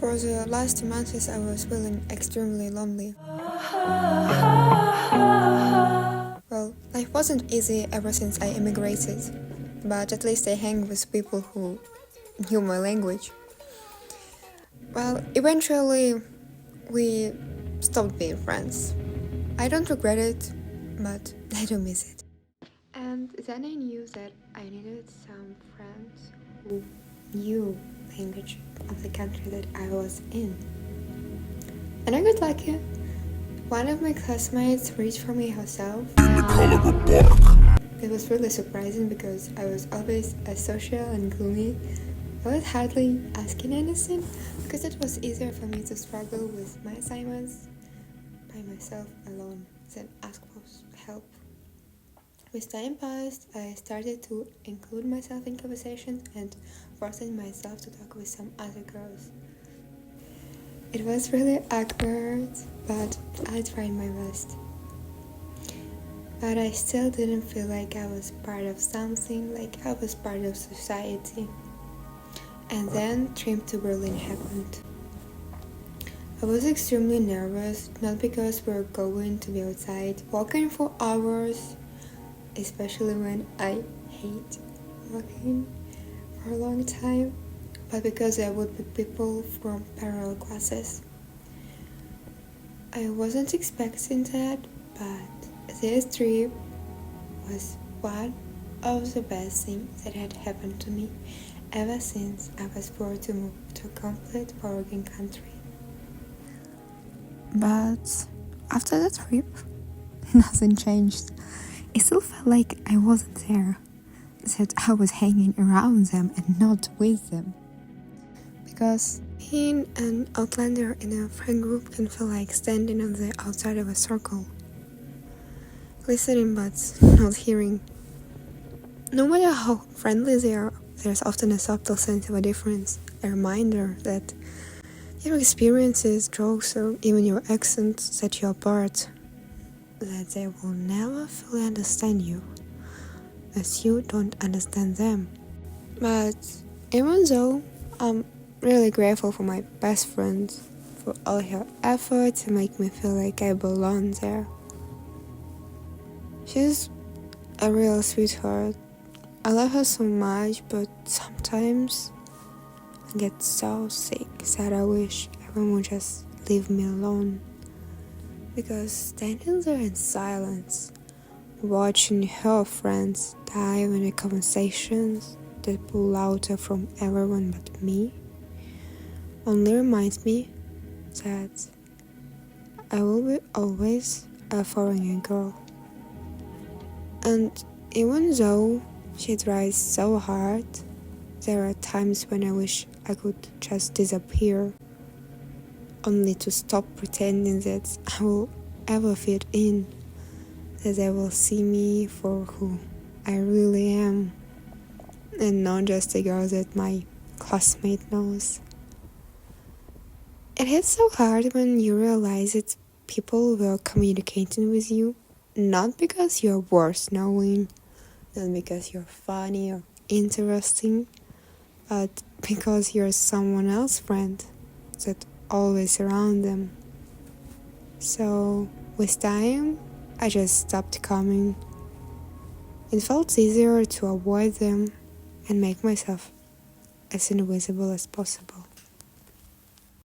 For the last 2 months, I was feeling extremely lonely. Well, life wasn't easy ever since I immigrated, but at least I hang with people who knew my language. Well, eventually, we stopped being friends. I don't regret it, but I do miss it. And then I knew that I needed some friends who knew language of the country that I was in. And I got lucky. One of my classmates reached for me herself. It was really surprising because I was always social and gloomy. I was hardly asking anything because it was easier for me to struggle with my assignments by myself alone than ask for help. With time passed, I started to include myself in conversations and forcing myself to talk with some other girls. It was really awkward, but I tried my best. But I still didn't feel like I was part of something, like I was part of society. And then trip to Berlin happened. I was extremely nervous, not because we were going to be outside walking for hours, especially when I hate walking for a long time, but because there would be people from parallel classes. I wasn't expecting that, but this trip was one of the best things that had happened to me ever since I was brought to move to a complete foreign country. But after the trip, nothing changed. It still felt like I wasn't there, that I was hanging around them and not with them. Because being an outlander in a friend group can feel like standing on the outside of a circle, listening but not hearing. No matter how friendly they are, there's often a subtle sense of a difference, a reminder that your experiences, jokes, or even your accent set you apart, that they will never fully understand you, as you don't understand them. But even though I'm really grateful for my best friend, for all her effort to make me feel like I belong there. She's a real sweetheart. I love her so much, but sometimes I get so sick that I wish everyone would just leave me alone. Because standing there in silence, watching her friends dive into conversations that pull louder from everyone but me, only reminds me that I will be always a foreign girl. And even though she tries so hard, there are times when I wish I could just disappear, only to stop pretending that I will ever fit in, that they will see me for who I really am, and not just a girl that my classmate knows. It hits so hard when you realize that people were communicating with you, not because you're worth knowing, not because you're funny or interesting, but because you're someone else's friend that always around them. So with time, I just stopped coming. It felt easier to avoid them and make myself as invisible as possible.